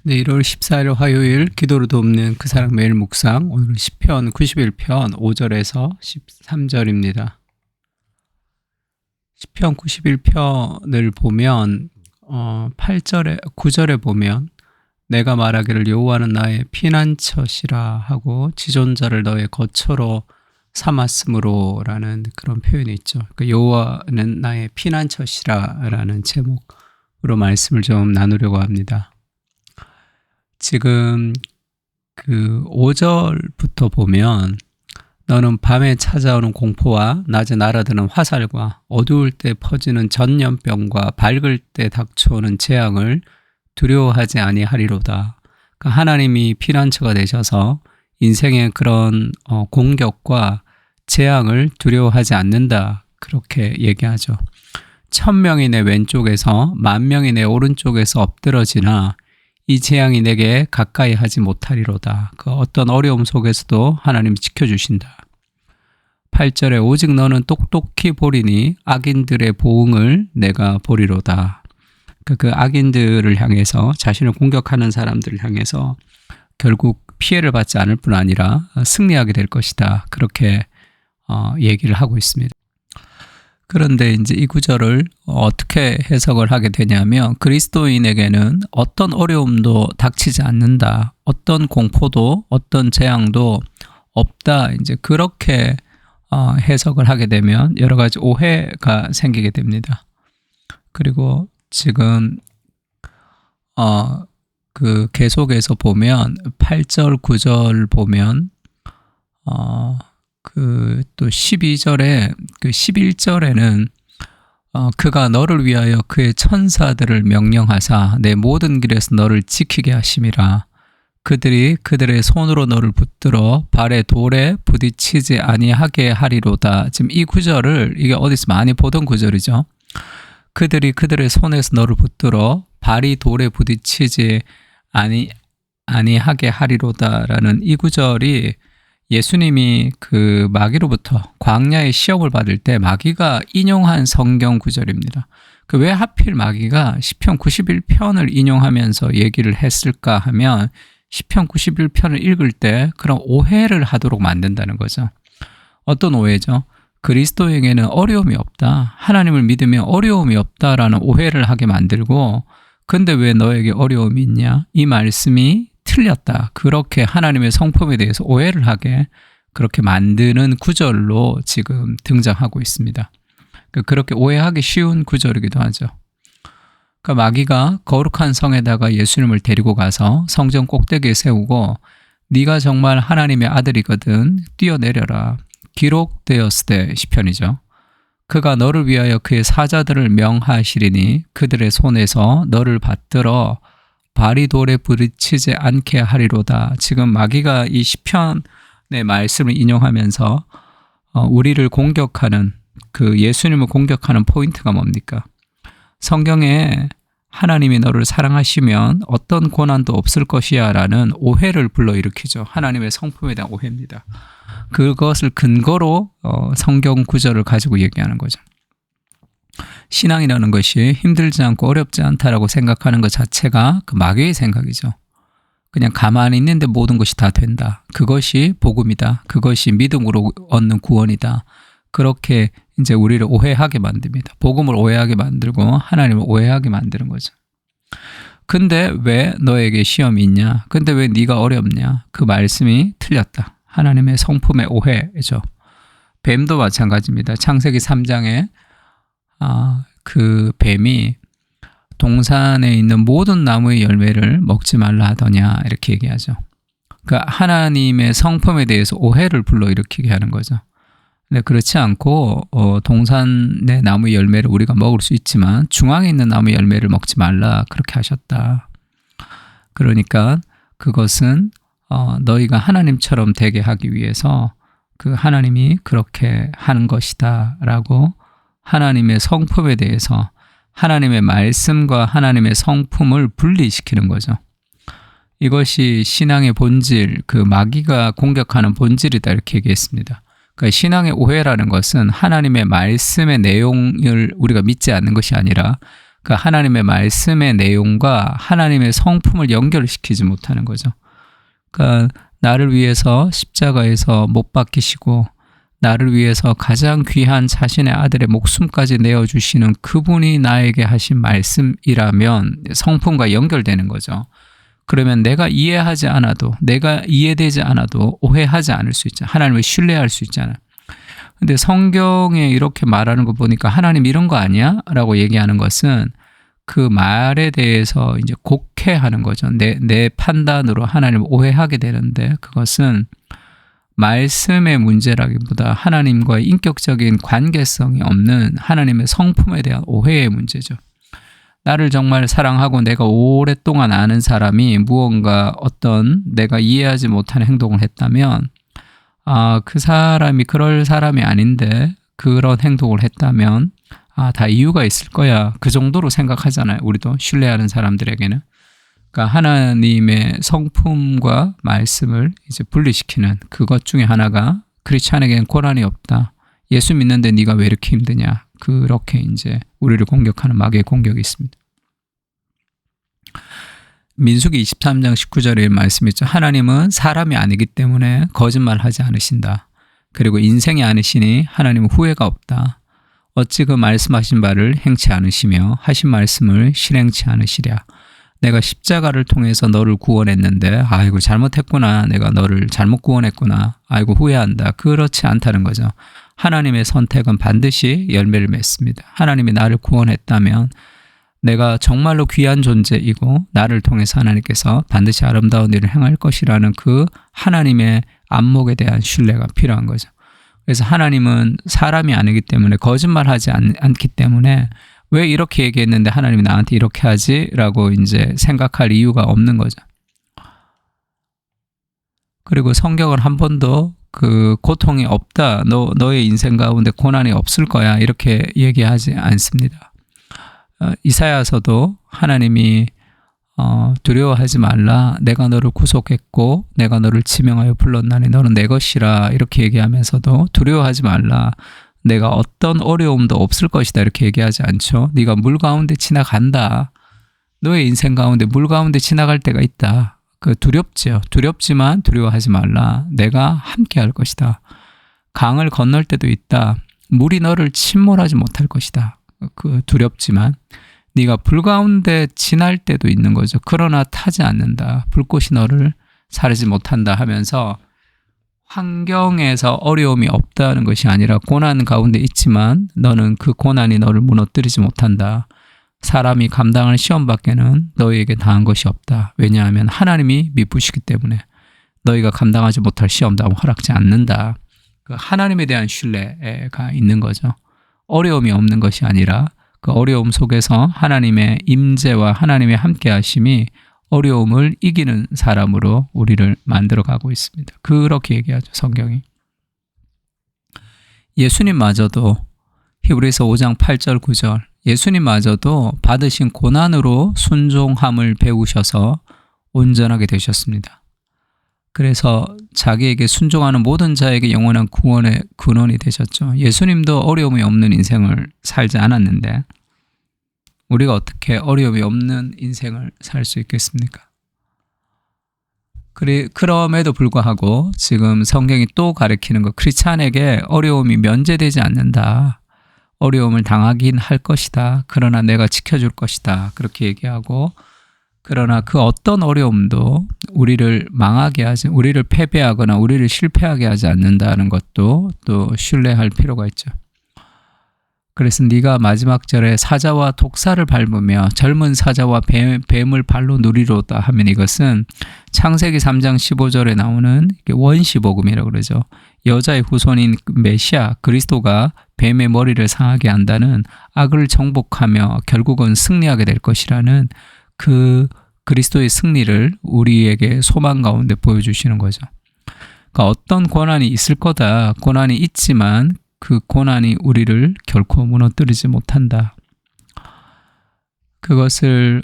네, 1월 14일 화요일 기도로 돕는 그 사랑 매일 묵상. 오늘은 시편 91편 5절에서 13절입니다. 시편 91편을 보면 8절에 9절에 보면 내가 말하기를 여호와는 나의 피난처시라 하고 지존자를 너의 거처로 삼았으므로 라는 그런 표현이 있죠. 그러니까 여호와는 나의 피난처시라 라는 제목으로 말씀을 좀 나누려고 합니다. 지금 그 5절부터 보면 너는 밤에 찾아오는 공포와 낮에 날아드는 화살과 어두울 때 퍼지는 전염병과 밝을 때 닥쳐오는 재앙을 두려워하지 아니하리로다. 그러니까 하나님이 피난처가 되셔서 인생의 그런 공격과 재앙을 두려워하지 않는다. 그렇게 얘기하죠. 1000명이 내 왼쪽에서 10,000명이 내 오른쪽에서 엎드러지나 이 재앙이 내게 가까이 하지 못하리로다. 그 어떤 어려움 속에서도 하나님이 지켜주신다. 8절에 오직 너는 똑똑히 보리니 악인들의 보응을 내가 보리로다. 그 악인들을 향해서 자신을 공격하는 사람들을 향해서 결국 피해를 받지 않을 뿐 아니라 승리하게 될 것이다. 그렇게 얘기를 하고 있습니다. 그런데 이제 이 구절을 어떻게 해석을 하게 되냐면 그리스도인에게는 어떤 어려움도 닥치지 않는다. 어떤 공포도 어떤 재앙도 없다. 이제 그렇게 해석을 하게 되면 여러 가지 오해가 생기게 됩니다. 그리고 지금 그 계속해서 보면 8절, 9절 보면 또 12절에 그 11절에는 그가 너를 위하여 그의 천사들을 명령하사 내 모든 길에서 너를 지키게 하심이라. 그들이 그들의 손으로 너를 붙들어 발에 돌에 부딪히지 아니하게 하리로다. 지금 이 구절을 이게 어디서 많이 보던 구절이죠. 그들이 그들의 손에서 너를 붙들어 발이 돌에 부딪히지 아니하게 하리로다라는 이 구절이 예수님이 그 마귀로부터 광야의 시험을 받을 때 마귀가 인용한 성경 구절입니다. 그 왜 하필 마귀가 시편 91편을 인용하면서 얘기를 했을까 하면 시편 91편을 읽을 때 그런 오해를 하도록 만든다는 거죠. 어떤 오해죠? 그리스도에게는 어려움이 없다. 하나님을 믿으면 어려움이 없다라는 오해를 하게 만들고 근데 왜 너에게 어려움이 있냐? 이 말씀이 틀렸다. 그렇게 하나님의 성품에 대해서 오해를 하게 그렇게 만드는 구절로 지금 등장하고 있습니다. 그렇게 오해하기 쉬운 구절이기도 하죠. 그러니까 마귀가 거룩한 성에다가 예수님을 데리고 가서 성전 꼭대기에 세우고 네가 정말 하나님의 아들이거든 뛰어내려라. 기록되었으되 시편이죠. 그가 너를 위하여 그의 사자들을 명하시리니 그들의 손에서 너를 받들어 발이 돌에 부딪히지 않게 하리로다. 지금 마귀가 이 시편의 말씀을 인용하면서 우리를 공격하는 그 예수님을 공격하는 포인트가 뭡니까? 성경에 하나님이 너를 사랑하시면 어떤 고난도 없을 것이야 라는 오해를 불러일으키죠. 하나님의 성품에 대한 오해입니다. 그것을 근거로 성경 구절을 가지고 얘기하는 거죠. 신앙이라는 것이 힘들지 않고 어렵지 않다라고 생각하는 것 자체가 그 마귀의 생각이죠. 그냥 가만히 있는데 모든 것이 다 된다. 그것이 복음이다. 그것이 믿음으로 얻는 구원이다. 그렇게 이제 우리를 오해하게 만듭니다. 복음을 오해하게 만들고 하나님을 오해하게 만드는 거죠. 근데 왜 너에게 시험이 있냐? 근데 왜 네가 어렵냐? 그 말씀이 틀렸다. 하나님의 성품의 오해죠. 뱀도 마찬가지입니다. 창세기 3장에 그 뱀이 동산에 있는 모든 나무의 열매를 먹지 말라 하더냐 이렇게 얘기하죠. 그러니까 하나님의 성품에 대해서 오해를 불러일으키게 하는 거죠. 근데 그렇지 않고 동산의 나무 열매를 우리가 먹을 수 있지만 중앙에 있는 나무 열매를 먹지 말라 그렇게 하셨다. 그러니까 그것은 너희가 하나님처럼 되게 하기 위해서 그 하나님이 그렇게 하는 것이다 라고 하나님의 성품에 대해서 하나님의 말씀과 하나님의 성품을 분리시키는 거죠. 이것이 신앙의 본질, 그 마귀가 공격하는 본질이다 이렇게 얘기했습니다. 그러니까 신앙의 오해라는 것은 하나님의 말씀의 내용을 우리가 믿지 않는 것이 아니라 그 하나님의 말씀의 내용과 하나님의 성품을 연결시키지 못하는 거죠. 그러니까 나를 위해서 십자가에서 못 박히시고 나를 위해서 가장 귀한 자신의 아들의 목숨까지 내어주시는 그분이 나에게 하신 말씀이라면 성품과 연결되는 거죠. 그러면 내가 이해하지 않아도, 내가 이해되지 않아도 오해하지 않을 수 있잖아요. 하나님을 신뢰할 수 있잖아요. 근데 성경에 이렇게 말하는 거 보니까 하나님 이런 거 아니야? 라고 얘기하는 것은 그 말에 대해서 이제 곡해하는 거죠. 내 판단으로 하나님을 오해하게 되는데 그것은 말씀의 문제라기보다 하나님과의 인격적인 관계성이 없는 하나님의 성품에 대한 오해의 문제죠. 나를 정말 사랑하고 내가 오랫동안 아는 사람이 무언가 어떤 내가 이해하지 못하는 행동을 했다면 그 사람이 그럴 사람이 아닌데 그런 행동을 했다면 다 이유가 있을 거야. 그 정도로 생각하잖아요. 우리도 신뢰하는 사람들에게는. 그러니까 하나님의 성품과 말씀을 이제 분리시키는 그것 중에 하나가 크리스찬에게는 고난이 없다. 예수 믿는데 네가 왜 이렇게 힘드냐. 그렇게 이제 우리를 공격하는 마귀의 공격이 있습니다. 민수기 23장 19절에 말씀이 있죠. 하나님은 사람이 아니기 때문에 거짓말하지 않으신다. 그리고 인생이 아니시니 하나님은 후회가 없다. 어찌 그 말씀하신 바를 행치 않으시며 하신 말씀을 실행치 않으시랴. 내가 십자가를 통해서 너를 구원했는데 아이고 잘못했구나. 내가 너를 잘못 구원했구나. 아이고 후회한다. 그렇지 않다는 거죠. 하나님의 선택은 반드시 열매를 맺습니다. 하나님이 나를 구원했다면 내가 정말로 귀한 존재이고 나를 통해서 하나님께서 반드시 아름다운 일을 행할 것이라는 그 하나님의 안목에 대한 신뢰가 필요한 거죠. 그래서 하나님은 사람이 아니기 때문에 거짓말하지 않기 때문에 왜 이렇게 얘기했는데 하나님이 나한테 이렇게 하지? 라고 이제 생각할 이유가 없는 거죠. 그리고 성경은 한 번도 그 고통이 없다. 너의 인생 가운데 고난이 없을 거야. 이렇게 얘기하지 않습니다. 이사야서도 하나님이 두려워하지 말라. 내가 너를 구속했고 내가 너를 지명하여 불렀나니 너는 내 것이라. 이렇게 얘기하면서도 두려워하지 말라. 내가 어떤 어려움도 없을 것이다. 이렇게 얘기하지 않죠. 네가 물 가운데 지나간다. 너의 인생 가운데 물 가운데 지나갈 때가 있다. 두렵죠. 두렵지만 두려워하지 말라. 내가 함께 할 것이다. 강을 건널 때도 있다. 물이 너를 침몰하지 못할 것이다. 두렵지만 네가 불 가운데 지날 때도 있는 거죠. 그러나 타지 않는다. 불꽃이 너를 사르지 못한다 하면서 환경에서 어려움이 없다는 것이 아니라 고난 가운데 있지만 너는 그 고난이 너를 무너뜨리지 못한다. 사람이 감당할 시험 밖에는 너희에게 당한 것이 없다. 왜냐하면 하나님이 미쁘시기 때문에 너희가 감당하지 못할 시험도 허락지 않는다. 그 하나님에 대한 신뢰가 있는 거죠. 어려움이 없는 것이 아니라 그 어려움 속에서 하나님의 임재와 하나님의 함께 하심이 어려움을 이기는 사람으로 우리를 만들어가고 있습니다. 그렇게 얘기하죠, 성경이. 예수님마저도 히브리서 5장 8절 9절 예수님마저도 받으신 고난으로 순종함을 배우셔서 온전하게 되셨습니다. 그래서 자기에게 순종하는 모든 자에게 영원한 구원의 근원이 되셨죠. 예수님도 어려움이 없는 인생을 살지 않았는데 우리가 어떻게 어려움이 없는 인생을 살 수 있겠습니까? 그럼에도 불구하고 지금 성경이 또 가르치는 것, 크리스찬에게 어려움이 면제되지 않는다. 어려움을 당하긴 할 것이다. 그러나 내가 지켜줄 것이다. 그렇게 얘기하고 그러나 그 어떤 어려움도 우리를 망하게 하지, 우리를 패배하거나 우리를 실패하게 하지 않는다는 것도 또 신뢰할 필요가 있죠. 그래서 네가 마지막 절에 사자와 독사를 밟으며 젊은 사자와 뱀을 발로 누리로다 하면 이것은 창세기 3장 15절에 나오는 원시복음이라고 그러죠. 여자의 후손인 메시아 그리스도가 뱀의 머리를 상하게 한다는 악을 정복하며 결국은 승리하게 될 것이라는 그 그리스도의 승리를 우리에게 소망 가운데 보여주시는 거죠. 그러니까 어떤 고난이 있을 거다. 고난이 있지만 그 고난이 우리를 결코 무너뜨리지 못한다. 그것을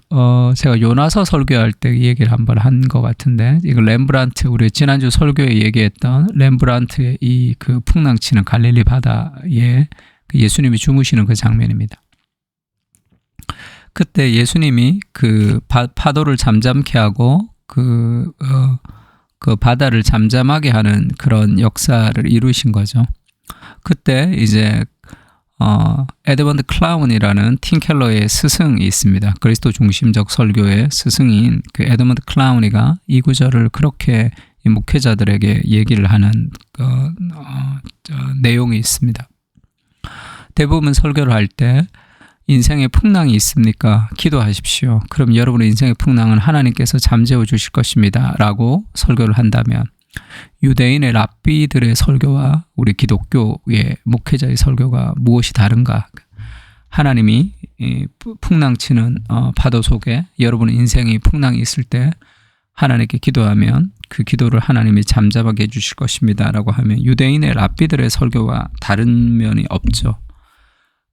제가 요나서 설교할 때 얘기를 한번 한 것 같은데 이거 렘브란트 우리 지난주 설교에 얘기했던 렘브란트의 이 그 풍랑치는 갈릴리 바다에 예수님이 주무시는 그 장면입니다. 그때 예수님이 그 파도를 잠잠케 하고 그 바다를 잠잠하게 하는 그런 역사를 이루신 거죠. 그때 이제 에드먼드 클라운이라는 팀 켈러의 스승이 있습니다. 그리스도 중심적 설교의 스승인 그 에드먼드 클라운이가 이 구절을 그렇게 이 목회자들에게 얘기를 하는 내용이 있습니다. 대부분 설교를 할 때 인생에 풍랑이 있습니까? 기도하십시오. 그럼 여러분의 인생의 풍랑은 하나님께서 잠재워 주실 것입니다. 라고 설교를 한다면 유대인의 랍비들의 설교와 우리 기독교의 목회자의 설교가 무엇이 다른가? 하나님이 풍랑치는 파도 속에 여러분의 인생의 풍랑이 있을 때 하나님께 기도하면 그 기도를 하나님이 잠잠하게 해주실 것입니다. 라고 하면 유대인의 랍비들의 설교와 다른 면이 없죠.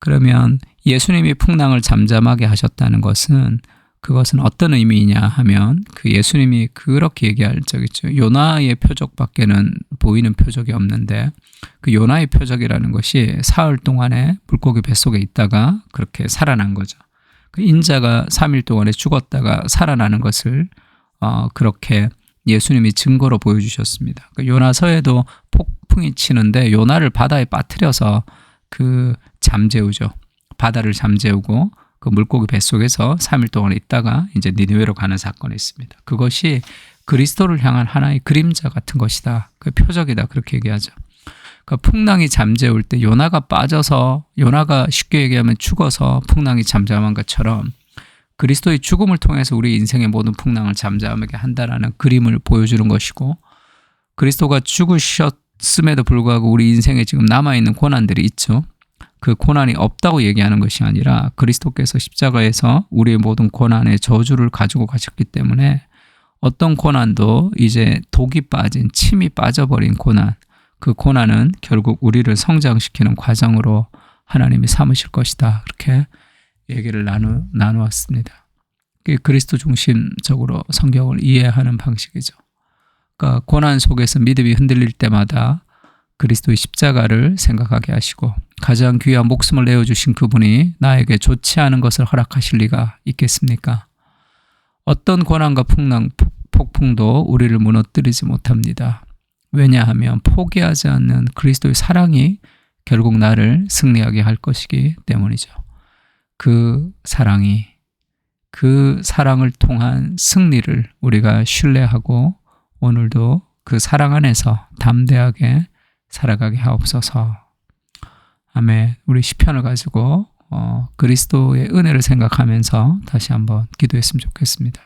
그러면 예수님이 풍랑을 잠잠하게 하셨다는 것은 그것은 어떤 의미이냐 하면 그 예수님이 그렇게 얘기할 적 있죠. 요나의 표적밖에는 보이는 표적이 없는데 그 요나의 표적이라는 것이 사흘 동안에 물고기 뱃속에 있다가 그렇게 살아난 거죠. 그 인자가 3일 동안에 죽었다가 살아나는 것을 그렇게 예수님이 증거로 보여주셨습니다. 그 요나서에도 폭풍이 치는데 요나를 바다에 빠뜨려서 그 잠재우죠. 바다를 잠재우고 그 물고기 뱃속에서 3일 동안 있다가 이제 니느웨로 가는 사건이 있습니다. 그것이 그리스도를 향한 하나의 그림자 같은 것이다. 그 표적이다. 그렇게 얘기하죠. 그 풍랑이 잠재울 때 요나가 빠져서 요나가 쉽게 얘기하면 죽어서 풍랑이 잠잠한 것처럼 그리스도의 죽음을 통해서 우리 인생의 모든 풍랑을 잠잠하게 한다라는 그림을 보여주는 것이고 그리스도가 죽으셨음에도 불구하고 우리 인생에 지금 남아있는 고난들이 있죠. 그 고난이 없다고 얘기하는 것이 아니라 그리스도께서 십자가에서 우리의 모든 고난의 저주를 가지고 가셨기 때문에 어떤 고난도 이제 독이 빠진 침이 빠져버린 고난 그 고난은 결국 우리를 성장시키는 과정으로 하나님이 삼으실 것이다. 그렇게 얘기를 나누었습니다. 그게 그리스도 중심적으로 성경을 이해하는 방식이죠. 그러니까 고난 속에서 믿음이 흔들릴 때마다 그리스도의 십자가를 생각하게 하시고 가장 귀한 목숨을 내어주신 그분이 나에게 좋지 않은 것을 허락하실 리가 있겠습니까? 어떤 고난과 폭풍도 우리를 무너뜨리지 못합니다. 왜냐하면 포기하지 않는 그리스도의 사랑이 결국 나를 승리하게 할 것이기 때문이죠. 그 사랑이 그 사랑을 통한 승리를 우리가 신뢰하고 오늘도 그 사랑 안에서 담대하게 살아가게 하옵소서. 아멘. 우리 시편을 가지고 그리스도의 은혜를 생각하면서 다시 한번 기도했으면 좋겠습니다.